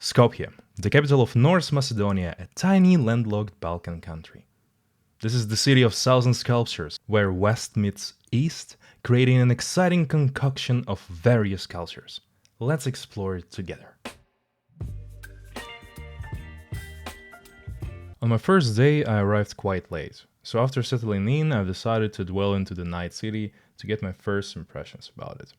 Skopje, the capital of North Macedonia, a tiny landlocked Balkan country. This is the city of thousand sculptures, where west meets east, creating an exciting concoction of various cultures. Let's explore it together. On my first day, I arrived quite late, so after settling in, I've decided to dwell into the night city to get my first impressions about it.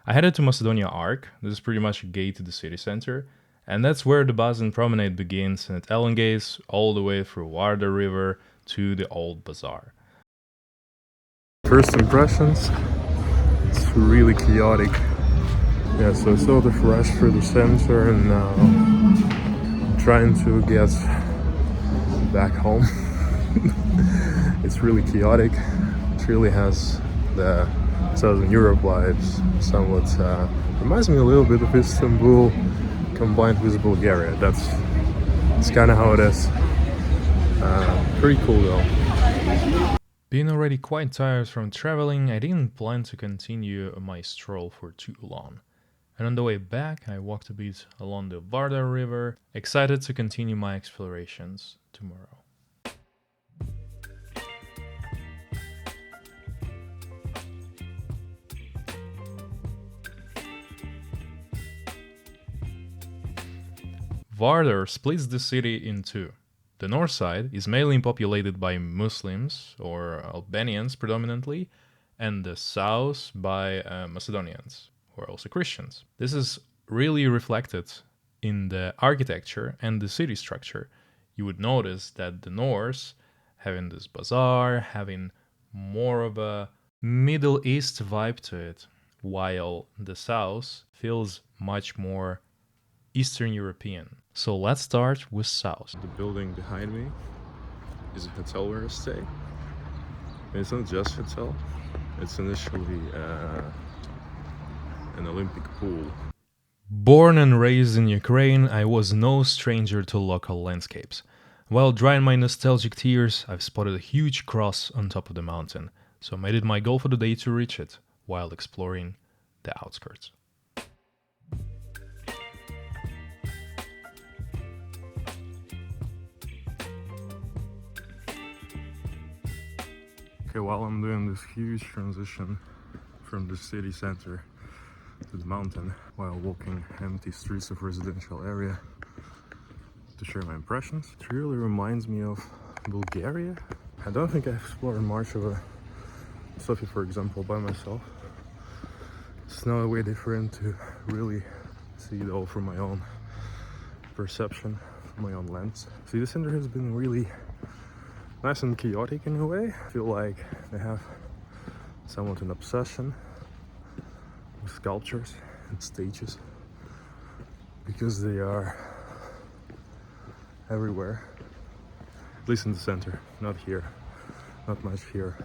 I headed to Macedonia Arc. This is pretty much a gate to the city center, and that's where the Bazaar promenade begins, and it elongates all the way through Vardar River to the old Bazaar. First impressions, it's really chaotic. Yeah, so I saw the rush through the center and now I'm trying to get back home. It's really chaotic. It really has the Southern Europe vibes. Somewhat reminds me a little bit of Istanbul combined with Bulgaria. That's kind of how it is. Pretty cool though. Being already quite tired from traveling, I didn't plan to continue my stroll for too long. And on the way back, I walked a bit along the Vardar River, excited to continue my explorations tomorrow. Vardar splits the city in two. The north side is mainly populated by Muslims or Albanians predominantly, and the south by Macedonians, who are also Christians. This is really reflected in the architecture and the city structure. You would notice that the north, having this bazaar, having more of a Middle East vibe to it, while the south feels much more Eastern European. So let's start with south. The building behind me is a hotel where I stay. And it's not just a hotel, it's initially an Olympic pool. Born and raised in Ukraine, I was no stranger to local landscapes. While drying my nostalgic tears, I've spotted a huge cross on top of the mountain, so I made it my goal for the day to reach it, while exploring the outskirts. Okay, while I'm doing this huge transition from the city center to the mountain, while walking empty streets of residential area to share my impressions, it really reminds me of Bulgaria. I don't think I've explored much of Skopje, for example, by myself. It's now a way different to really see it all from my own perception, from my own lens. See, the center has been really nice and chaotic in a way. I feel like they have somewhat an obsession with sculptures and stages because they are everywhere, at least in the center, not here, not much here.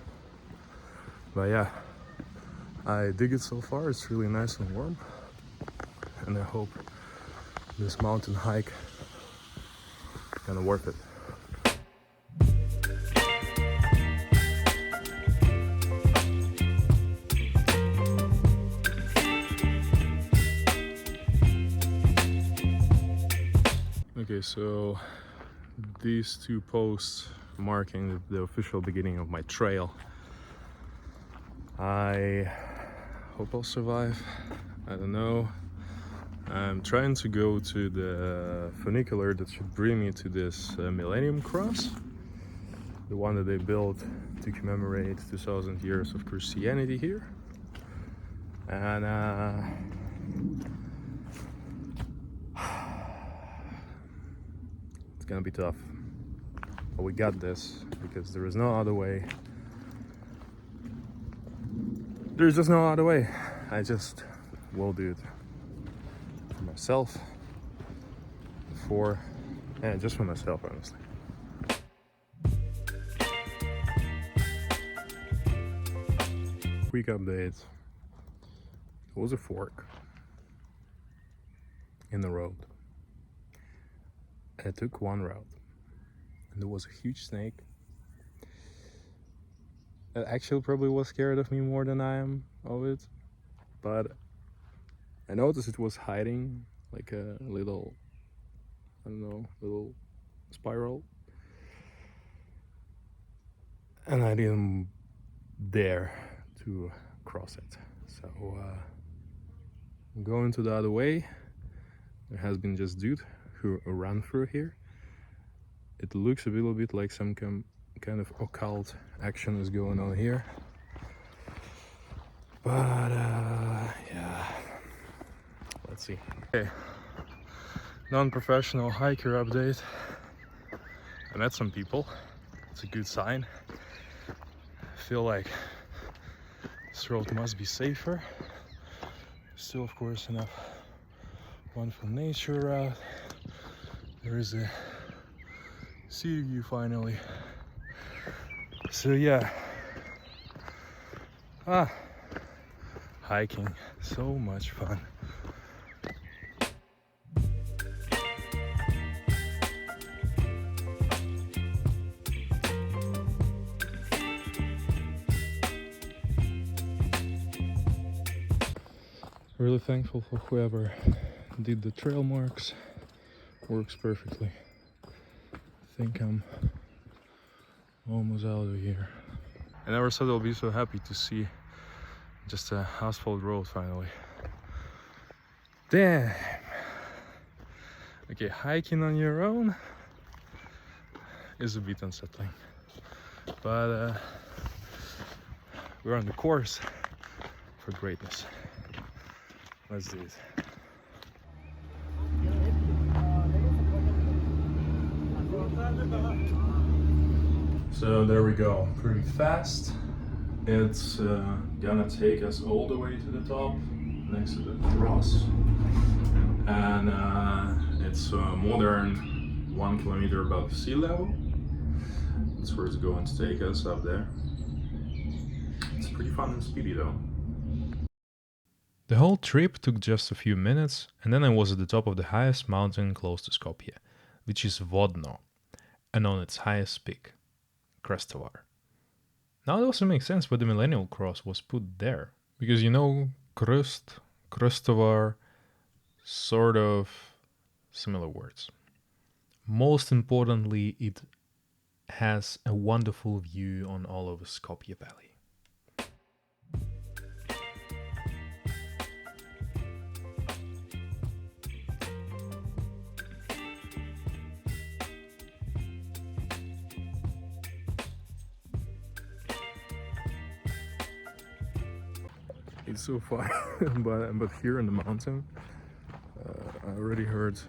But yeah, I dig it so far. It's really nice and warm, and I hope this mountain hike is gonna worth it. Okay, so these two posts marking the official beginning of my trail. I hope I'll survive. I don't know. I'm trying to go to the funicular that should bring me to this Millennium Cross, the one that they built to commemorate 2000 years of Christianity here. And it's gonna be tough, but we got this because there is no other way. There's just no other way. I just will do it for myself, just for myself, honestly. Quick update. There was a fork in the road. I took one route, and there was a huge snake that actually probably was scared of me more than I am of it, but I noticed it was hiding like a little I don't know, little spiral. And I didn't dare to cross it. So I'm going to the other way. There has been just dude who ran through here. It looks a little bit like some kind of occult action is going on here. But yeah, let's see. Okay, non-professional hiker update. I met some people. It's a good sign. I feel like this road must be safer. Still, of course, enough wonderful nature out. There is a sea view finally. So yeah, hiking, so much fun. Really thankful for whoever did the trail marks. Works perfectly. I think I'm almost out of here. I never said I'll be so happy to see just a asphalt road finally. Damn. Okay, hiking on your own is a bit unsettling, but we're on the course for greatness. Let's do it. So there we go, pretty fast. It's gonna take us all the way to the top, next to the cross. And it's modern 1 kilometer above sea level. That's where it's going to take us up there. It's pretty fun and speedy though. The whole trip took just a few minutes, and then I was at the top of the highest mountain close to Skopje, which is Vodno, and on its highest peak, Crestovar. Now it also makes sense why the Millennium Cross was put there, because you know, Crestovar, sort of similar words. Most importantly, it has a wonderful view on all of Skopje Valley. It's so far, but here in the mountain, I already heard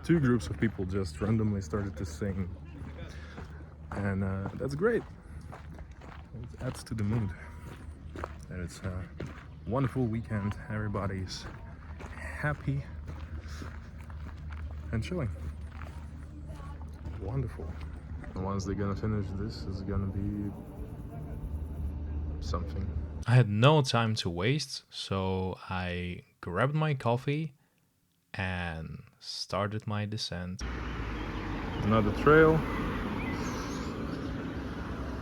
2 groups of people just randomly started to sing, and that's great. It adds to the mood, and it's a wonderful weekend. Everybody's happy and chilling. Wonderful. And once they're gonna finish this, it's gonna be something. I had no time to waste, so I grabbed my coffee and started my descent. Another trail,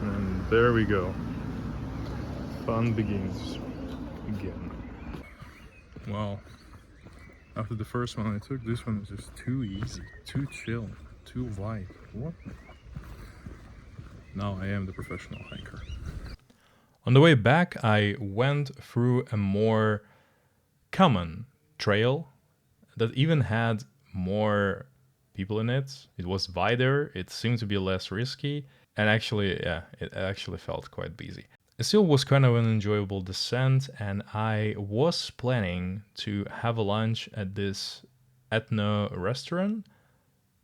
and there we go. Fun begins again. Wow. After the first one I took, this one is just too easy, too chill, too vibe. What? Now I am the professional hiker. On the way back, I went through a more common trail that even had more people in it. It was wider, it seemed to be less risky, and actually, yeah, it actually felt quite busy. It still was kind of an enjoyable descent, and I was planning to have a lunch at this ethno restaurant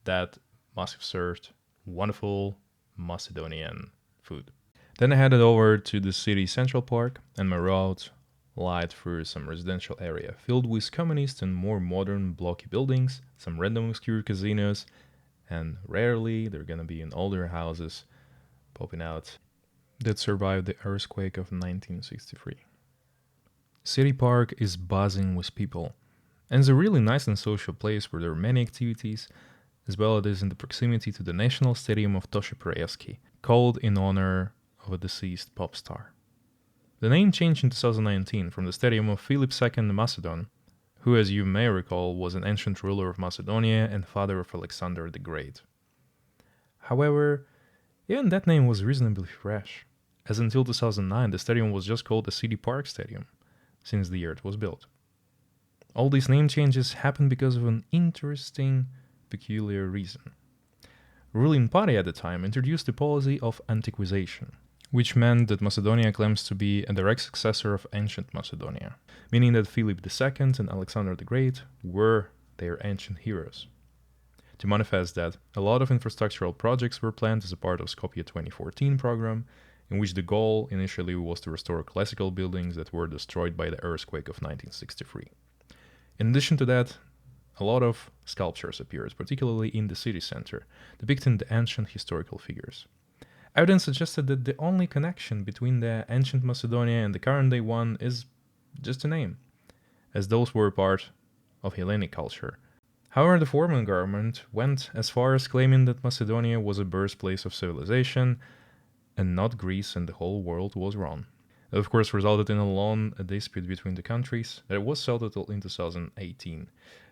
that must have served wonderful Macedonian food. Then I headed over to the city central park, and my route lied through some residential area filled with communist and more modern blocky buildings, some random obscure casinos, and rarely there are gonna be in older houses popping out that survived the earthquake of 1963. City Park is buzzing with people, and it's a really nice and social place where there are many activities, as well as it is in the proximity to the National Stadium of Tosze Pereevski, called in honor of a deceased pop star. The name changed in 2019 from the stadium of Philip II Macedon, who, as you may recall, was an ancient ruler of Macedonia and father of Alexander the Great. However, even that name was reasonably fresh, as until 2009 the stadium was just called the City Park Stadium, since the year it was built. All these name changes happened because of an interesting, peculiar reason. The ruling party at the time introduced the policy of antiquization, which meant that Macedonia claims to be a direct successor of ancient Macedonia, meaning that Philip II and Alexander the Great were their ancient heroes. To manifest that, a lot of infrastructural projects were planned as a part of Skopje 2014 program, in which the goal initially was to restore classical buildings that were destroyed by the earthquake of 1963. In addition to that, a lot of sculptures appeared, particularly in the city center, depicting the ancient historical figures. Evidence suggested that the only connection between the ancient Macedonia and the current day one is just a name, as those were part of Hellenic culture. However, the former government went as far as claiming that Macedonia was a birthplace of civilization and not Greece, and the whole world was wrong. That of course resulted in a dispute between the countries that was settled in 2018.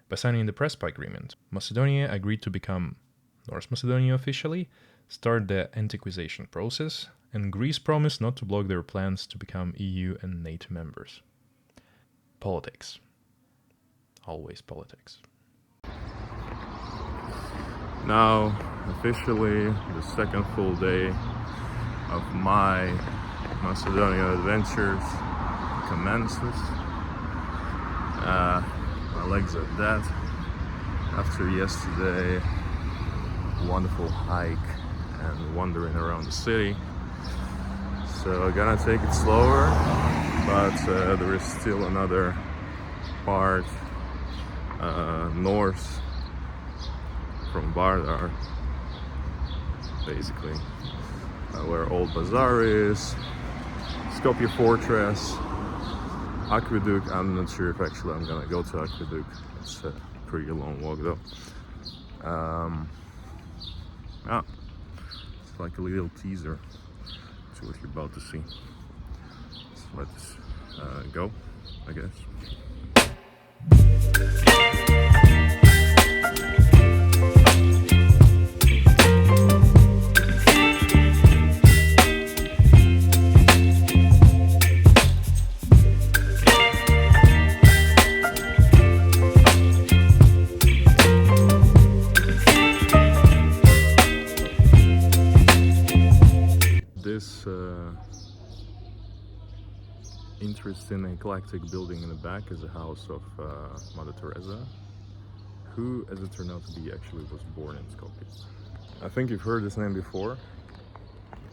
By signing the Prespa Agreement, Macedonia agreed to become North Macedonia officially, start the antiquization process, and Greece promised not to block their plans to become EU and NATO members. Politics. Always politics. Now, officially, the second full day of my Macedonia adventures commences. My legs are dead after yesterday wonderful hike and wandering around the city. So I'm gonna take it slower, but there is still another part north from Bazaar, basically, where old Bazaar is, Skopje Fortress, Aqueduct. I'm not sure if actually I'm gonna go to Aqueduct. It's a pretty long walk though. Yeah, it's like a little teaser to what you're about to see. So let's go, I guess. This interesting eclectic building in the back is a house of Mother Theresa, who, as it turned out to be, actually was born in Skopje. I think you've heard this name before.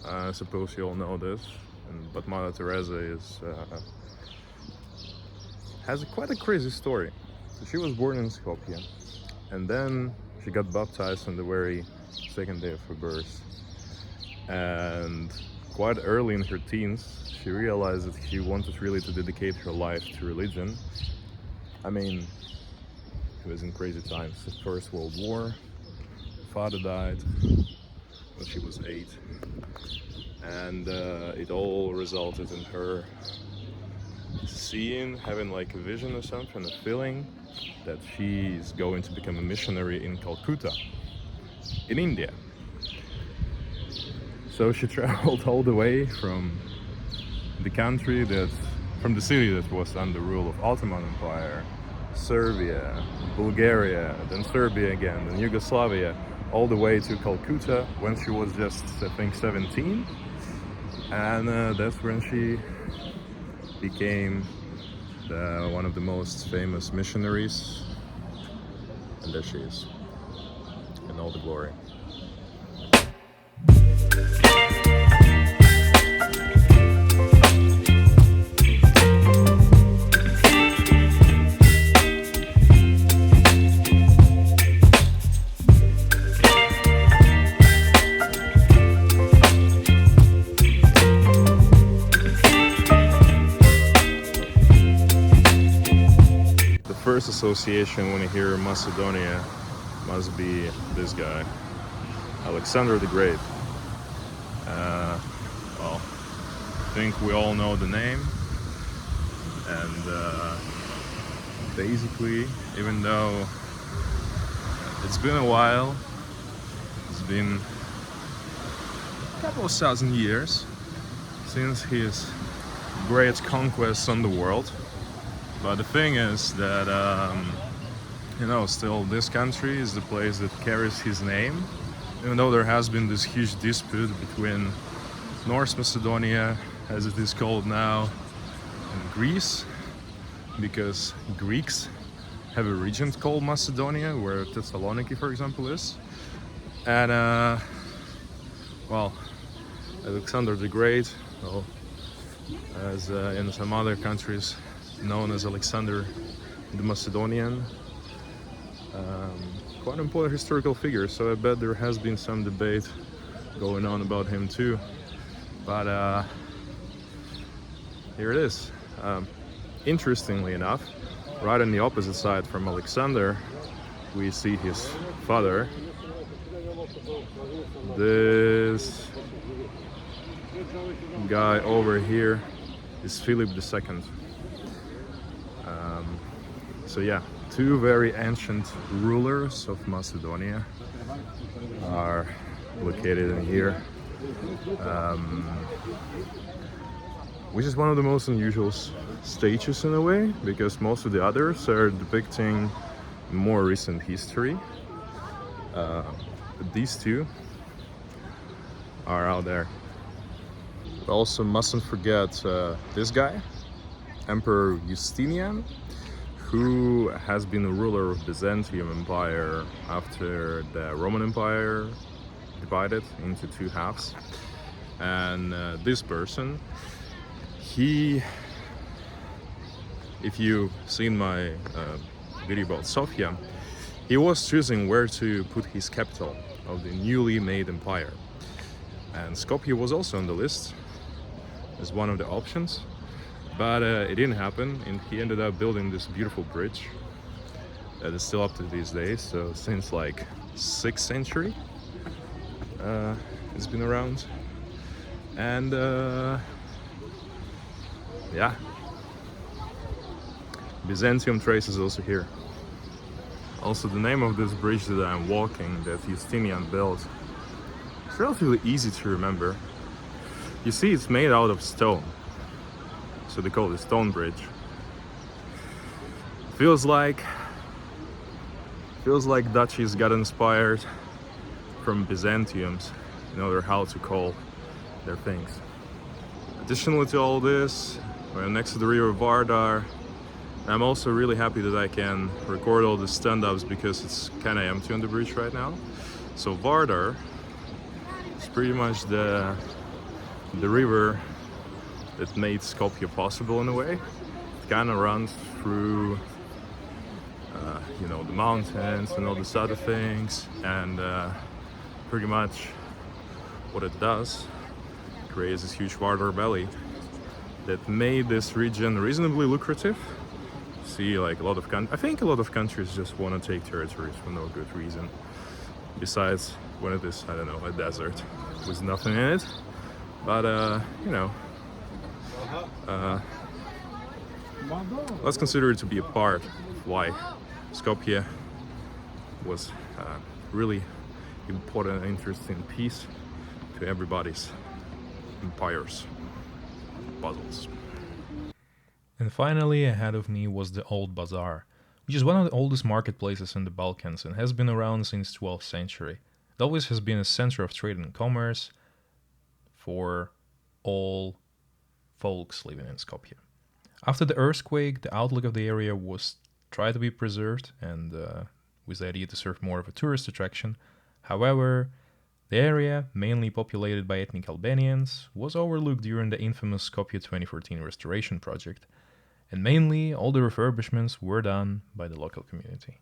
I suppose you all know this, but Mother Theresa has quite a crazy story. So she was born in Skopje, and then she got baptized on the very second day of her birth. And quite early in her teens, she realized that she wanted really to dedicate her life to religion. I mean, it was in crazy times. The First World War, her father died when she was 8, and it all resulted in her having like a vision or something, a feeling that she's going to become a missionary in Calcutta, in India. So she traveled all the way from the city that was under rule of Ottoman Empire, Serbia, Bulgaria, then Serbia again, then Yugoslavia, all the way to Calcutta when she was just, I think, 17. And that's when she became one of the most famous missionaries. And there she is, in all the glory. First association when you hear Macedonia must be this guy, Alexander the Great. Well, I think we all know the name, and basically, even though it's been a while, it's been a couple of thousand years since his great conquest on the world. But the thing is that, still this country is the place that carries his name, even though there has been this huge dispute between North Macedonia, as it is called now, and Greece, because Greeks have a region called Macedonia, where Thessaloniki, for example, is. And, Alexander the Great, as in some other countries known as Alexander the Macedonian, quite an important historical figure, so I bet there has been some debate going on about him too. But here it is. Interestingly enough, right on the opposite side from Alexander, we see his father. This guy over here is Philip II. So yeah, two very ancient rulers of Macedonia are located in here, which is one of the most unusual stages in a way, because most of the others are depicting more recent history. But these two are out there. We also mustn't forget this guy, Emperor Justinian, who has been a ruler of Byzantium Empire after the Roman Empire divided into two halves. And this person, if you've seen my video about Sofia, he was choosing where to put his capital of the newly made empire. And Skopje was also on the list as one of the options, but it didn't happen, and he ended up building this beautiful bridge that is still up to these days. So since like 6th century it's been around. And yeah, Byzantium trace is also here. Also, the name of this bridge that I'm walking, that Justinian built, it's relatively easy to remember. You see, it's made out of stone, so they call it stone bridge. Feels like Dutchies got inspired from Byzantiums in order how to call their things. Additionally to all this, we're next to the river Vardar. I'm also really happy that I can record all the stand-ups because it's kind of empty on the bridge right now. So Vardar is pretty much the river that made Skopje possible in a way. It kind of runs through the mountains and all these other things, and pretty much what it does, creates this huge Vardar valley that made this region reasonably lucrative. See, like I think a lot of countries just want to take territories for no good reason, besides when it is, I don't know, a desert with nothing in it. But let's consider it to be a part of why Skopje was really important and interesting piece to everybody's empire's puzzles. And finally, ahead of me was the Old Bazaar, which is one of the oldest marketplaces in the Balkans and has been around since 12th century. It always has been a center of trade and commerce for all folks living in Skopje. After the earthquake, the outlook of the area was tried to be preserved, and with the idea to serve more of a tourist attraction. However, the area, mainly populated by ethnic Albanians, was overlooked during the infamous Skopje 2014 restoration project, and mainly all the refurbishments were done by the local community.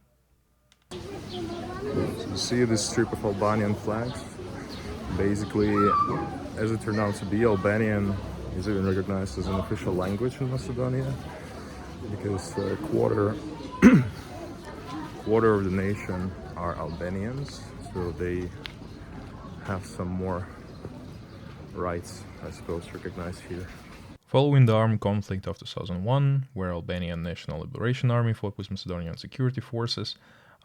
You see this strip of Albanian flags? Basically, as it turned out to be, Albanian is even recognized as an official language in Macedonia, because a quarter of the nation are Albanians, so they have some more rights, I suppose, recognized here. Following the armed conflict of 2001, where Albanian National Liberation Army fought with Macedonian security forces,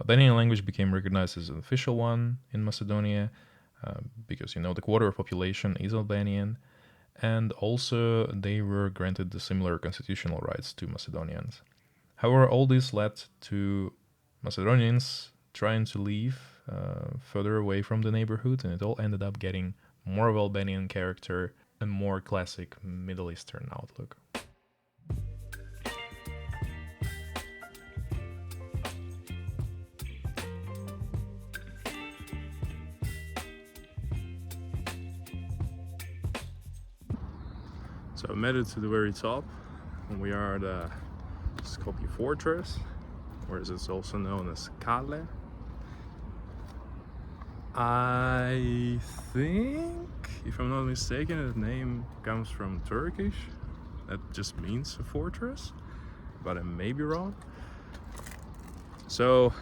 Albanian language became recognized as an official one in Macedonia, because, the quarter of population is Albanian, and also they were granted the similar constitutional rights to Macedonians. However, all this led to Macedonians trying to leave further away from the neighborhood, and it all ended up getting more of Albanian character and more classic Middle Eastern outlook. So I made it to the very top, and we are at the Skopje Fortress, or as it's also known as Kale. I think, if I'm not mistaken, the name comes from Turkish. That just means a fortress, but I may be wrong. So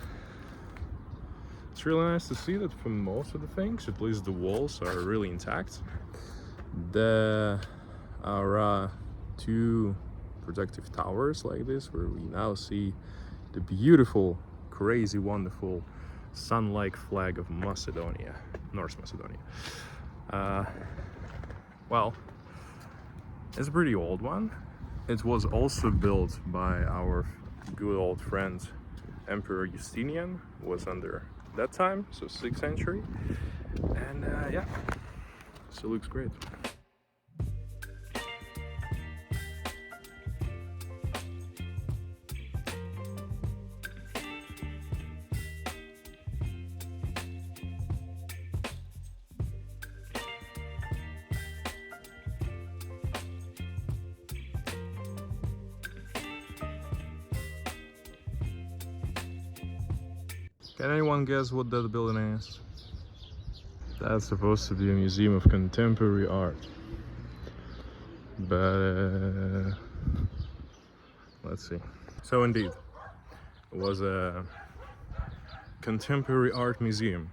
it's really nice to see that for most of the things, at least the walls are really intact. There are two protective towers like this, where we now see the beautiful, crazy, wonderful sun-like flag of Macedonia, North Macedonia. Well, it's a pretty old one. It was also built by our good old friend Emperor Justinian, who was under that time, so 6th century. And yeah, so it looks great. Can anyone guess what that building is? That's supposed to be a museum of contemporary art. But let's see. So indeed, it was a contemporary art museum.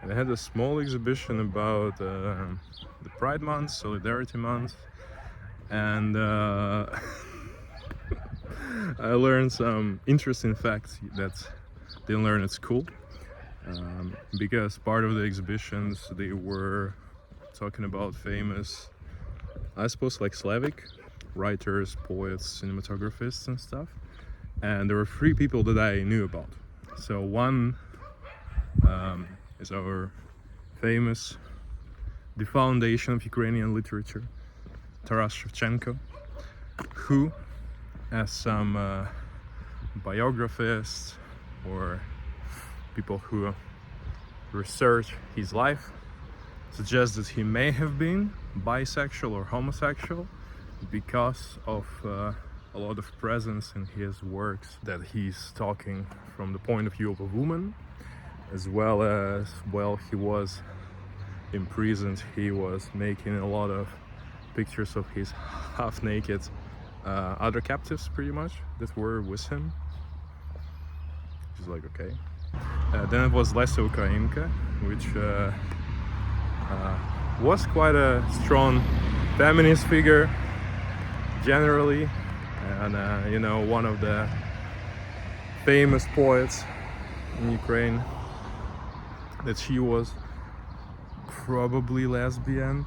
And it had a small exhibition about the Pride Month, Solidarity Month. And I learned some interesting facts that didn't learn at school, because part of the exhibitions they were talking about famous, I suppose, like Slavic writers, poets, cinematographers and stuff, and there were 3 people that I knew about. So one is our famous the foundation of Ukrainian literature, Taras Shevchenko, who, as some biographists or people who research his life suggest that he may have been bisexual or homosexual because of a lot of presence in his works, that he's talking from the point of view of a woman, as well as, while he was imprisoned, he was making a lot of pictures of his half-naked other captives, pretty much, that were with him. Just like, okay. Then it was Lesa Ukrainka, which was quite a strong feminist figure generally, and one of the famous poets in Ukraine, that she was probably lesbian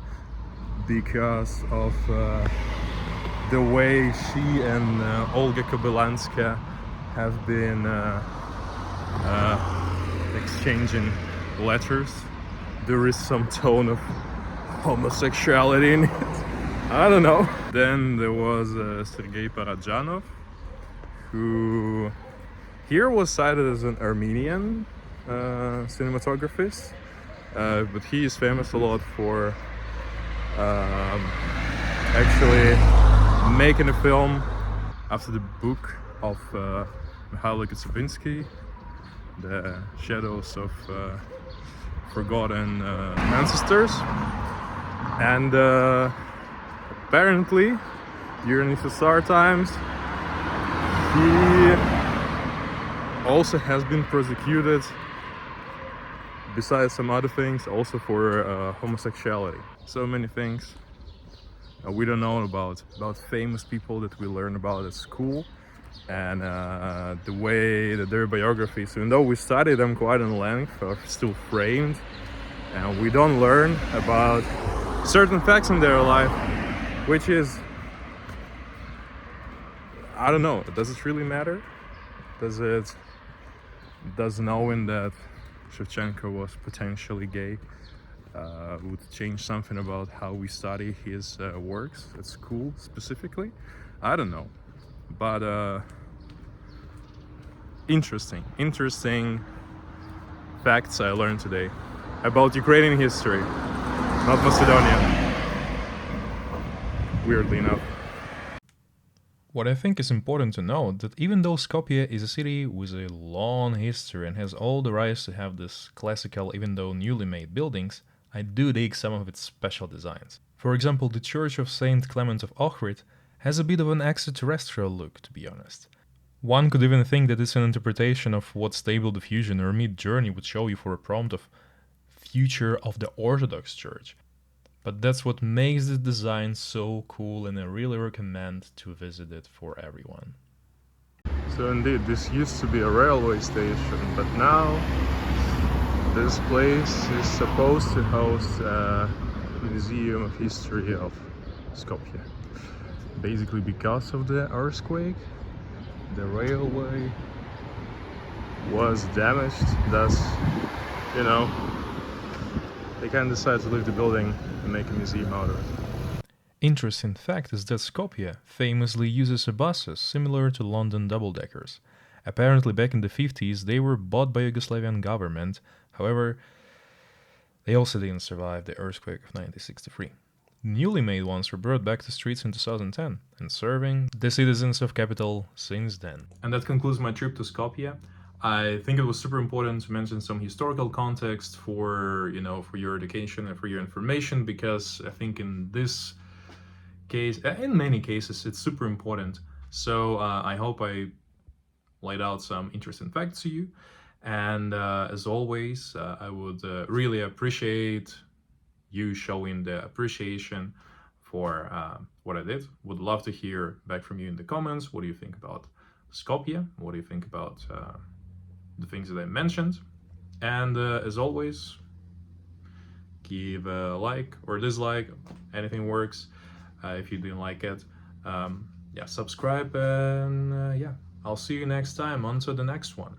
because of the way she and Olga Kobylanska have been exchanging letters. There is some tone of homosexuality in it. I don't know. Then there was Sergei Parajanov, who here was cited as an Armenian cinematographist, but he is famous a lot for actually making a film after the book of Mikhail Kotsubinski, The Shadows of Forgotten Ancestors. And apparently during his USSR times he also has been persecuted, besides some other things, also for homosexuality. So many things we don't know about famous people that we learn about at school, and the way that their biographies, even though we study them quite in length, are still framed, and we don't learn about certain facts in their life, which is, I don't know, does it really matter? Does knowing that Shevchenko was potentially gay would change something about how we study his works at school specifically? I don't know, but interesting facts I learned today about Ukrainian history, North Macedonia, weirdly enough. What I think is important to note that even though Skopje is a city with a long history and has all the rights to have this classical, even though newly made buildings, I do dig some of its special designs. For example, the Church of Saint Clement of Ohrid has a bit of an extraterrestrial look, to be honest. One could even think that it's an interpretation of what Stable Diffusion or Mid Journey would show you for a prompt of future of the Orthodox Church. But that's what makes this design so cool, and I really recommend to visit it for everyone. So indeed, this used to be a railway station, but now this place is supposed to host a museum of history of Skopje. Basically because of the earthquake, the railway was damaged, thus, you know, they can decide to leave the building and make a museum out of it. Interesting fact is that Skopje famously uses buses similar to London double-deckers. Apparently back in the 50s they were bought by Yugoslavian government, however they also didn't survive the earthquake of 1963. Newly made ones were brought back to streets in 2010 and serving the citizens of capital since then. And that concludes my trip to Skopje. I think it was super important to mention some historical context for your education and for your information, because I think in this case, in many cases, it's super important. So I hope I laid out some interesting facts to you. And as always, I would really appreciate you showing the appreciation for what I did. Would love to hear back from you in the comments. What do you think about Skopje? What do you think about the things that I mentioned? And as always, give a like or dislike, anything works. If you didn't like it, subscribe, and I'll see you next time. On to the next one.